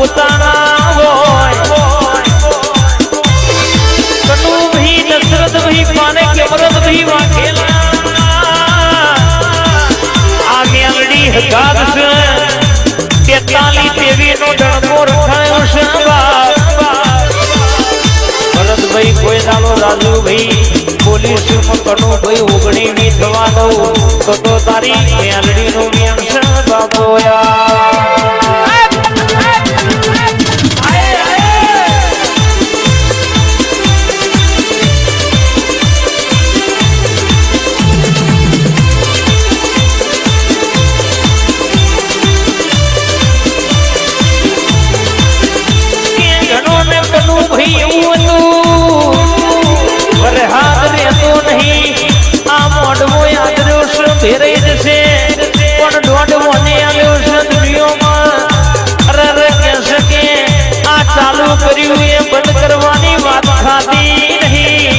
પોતાના હોય કનુ ભાઈ દશરથ ભાઈ માને કે મરદ ભાઈ વાઘેલા આ મેલડી હગાદ છે 43 દેવી નો ડણકો રખાયો છે ભરતભાઈ કોઈ દાડો રાજુભાઈ પોલીસ કનુ ભાઈ ઉગણી ની થવા દઉં તો તારી મેલડી નું મેન્શન બાપોયા બંધ કરવાની વાત ખાતી નહીં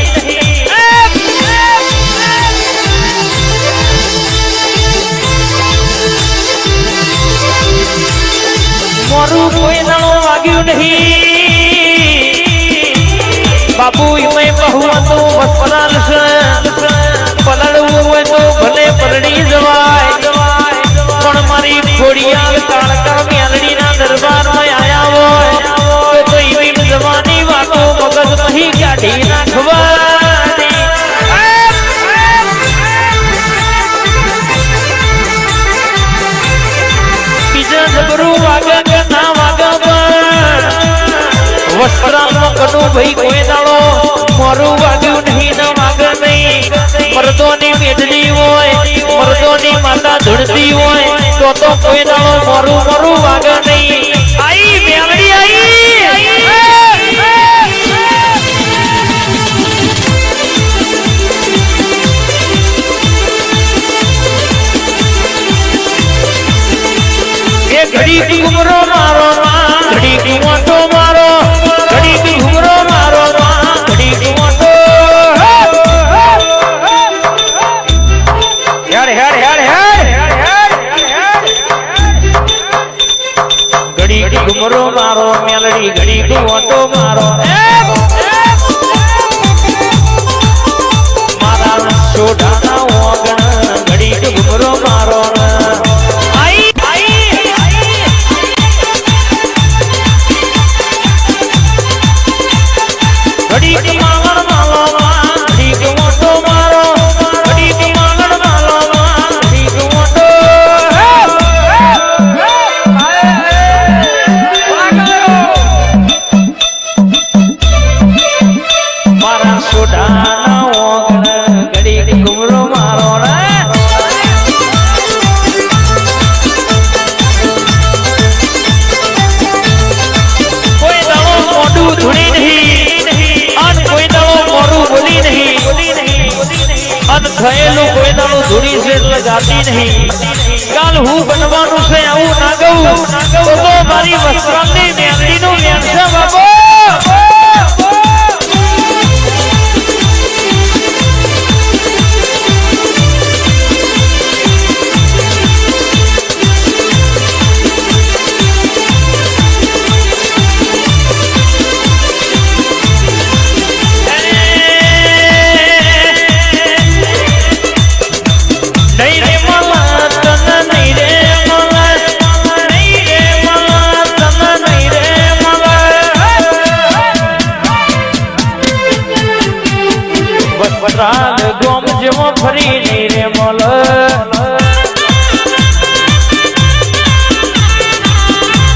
મોરું કોઈ નાણો વાગ્યું નહીં બાપુ એમાં બહુ હતું વસ્પરાલ છે પલળવું હોય તો ભલે પરણી જવાય પણ મારી ઘોડિયા કાળકા મેલડી ના દરબારમાં આયા હોય તો એવી જવાની વાતો મગજ નહીં કાઢી નાખવાની બીજા જબરું વાગે કે ના વાગે વસ્ત્રાલમાં કનુ ભાઈ કોઈ દાડો મોરું વાગ્યું નહીં ના વાગે નહીં મર્દોની મેઢલી હોય મર્દોની માતા ધૂળતી હોય તો કોઈ દાડો મોરું વાગે નહીં આઈ મેલડી આઈ ઘડી ઘુમરો મારો ઘડી ઘુમટો મારો ઘડી ઘુમરો મારો ઘડી ઘુમટો હેડ હેડ હેડ હેડ ઘડી ઘુમરો મારો મેલડી ઘડી ઘુમટો મારો મારા છોડાના ઓગણ ઘડી ઘુમરો મારો થયેલું કોઈ દાડું ધૂળી છે એટલે જાતી નહીં કાલ હું બનવાનું છે આવું ના ગયું તો મારી વસ્ત્રાલની મેલડીનું વ્યંશ બાબો ગોમ જેવો ફરી નહીં રે મોલ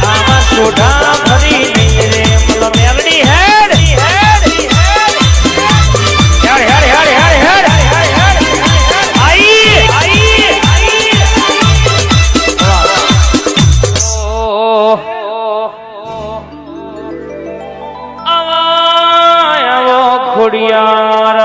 આમાં સોઢા ફરી નહીં રે મોલ મેલડી હેડ હેડ હેડ હેડ હેડ હેડ આઈ આઈ આવો ખોડિયાર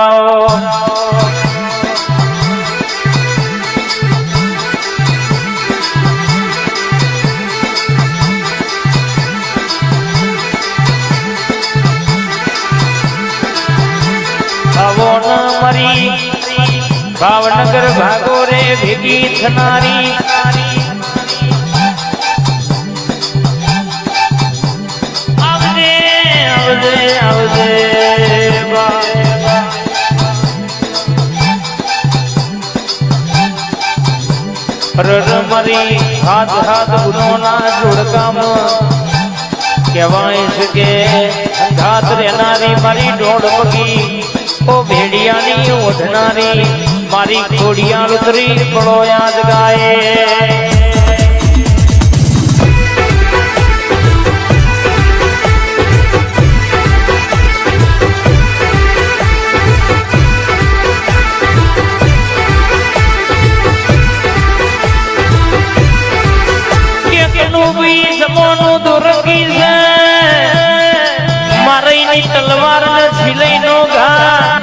ભાવનગર ભાગો રે ભેગી થનારી મારી હાથ હાથ ગુનોના જોડકામાં કહેવાય છે કે ઘાત રહેનારી મારી દોડ પગી ઓ ભેડિયાની ઓઢનારી મારી ખોડિયાળ ઉતરી પડો યાદ ગાય તલવાર ને છિલઈ નો ઘા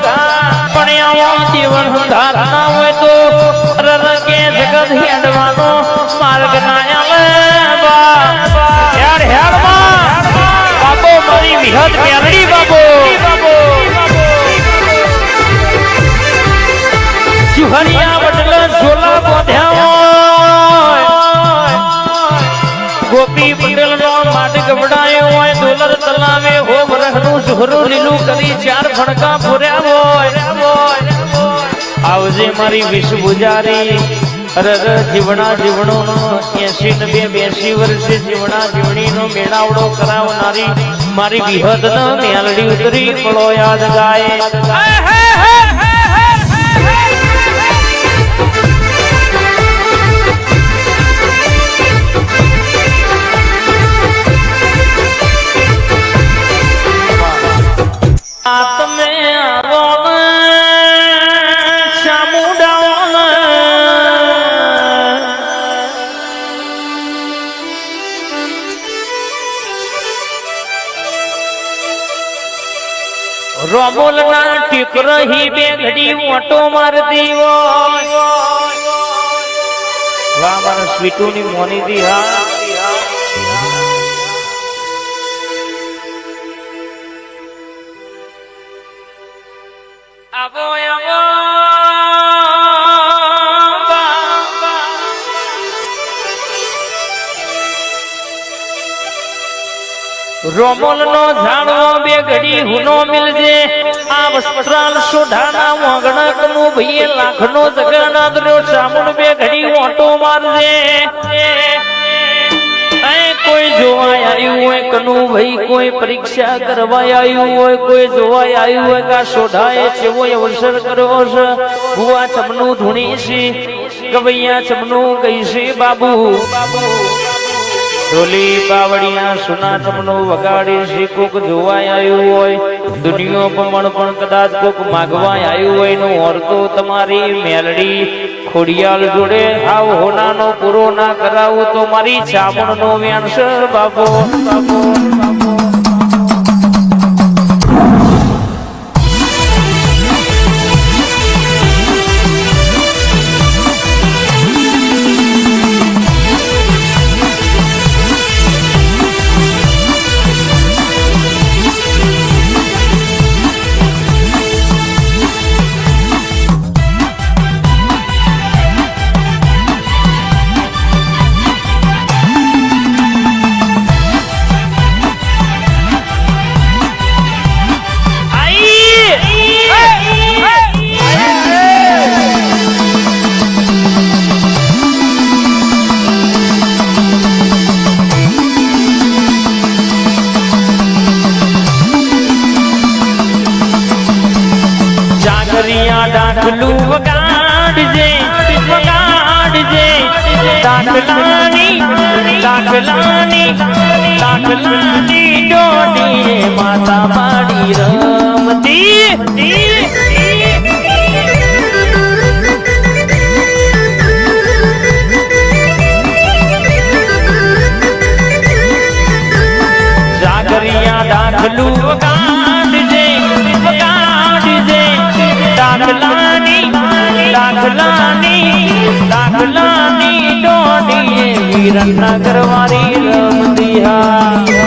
પણ આવો જીવન ધારના હોય તો રરકે જગત હેડવાનો માર્ગ ના આવે યાર હેડ માં બાબો મારી વિહત મેલડી બાબો સુહરિયા બદલ ઝોલા બોધ્યા ગોપી પટેલ નો માટ ગબડાયો હોય દોલર તલાવે હો વરહનું સુહરું લીલું કરી ચાર ફણકા ફોર્યા હોય આવજે મારી વિષ બુજારી અરર જીવણા જીવણો નો 80 ને 82 વર્ષે જીવણા જીવણી નો મેળાવડો કરાવનારી મારી વિહત ન મેલડી ઉતરી પડો યાદ ગાય રોમોલ ના ટીકર હી બે ઘડી ઓટો મારતી હોય વાહ મારા સ્વીટુ ની મોની દી હા આવો આવો રોમોલ નો ઝાડવો બે ઘડી હુનો મિલજે આ વસ્ત્રાલ સોઢાના મોગણક નું ભઈએ લાખ નો જગન્નાથ નો સામુન બે ઘડી ઓટો મારજે કોઈ જોવા આવ્યું હોય કનુ ભાઈ કોઈ પરીક્ષા કરવા આવ્યું હોય કોઈ જોવા આવ્યું હોય કે સોઢાએ જેવો અવસર કર્યો છે ભુવા ચમનું ધૂણી છે ગવૈયા ચમનું ગઈ છે બાબુ ઢોલી બાવડિયા સુના ચમનો વગાડી છે કોક જોવા આવ્યું હોય દુનિયા પણ કદાચ કોક માગવા આવ્યું હોય નો ઓરતો તમારી મેલડી ખોડિયાલ જોડે આવ હોનાનો પૂરો ના કરાવું તો મારી ચામણ નો વ્યાંસર બાબો ડાકલું વગાડજે દાખલાની ડોડી માતા માડી રમતી જાગરિયા દાખલું વગાડજે દાખલાની ડોડીએ વીરનગર વાળી રમતી હા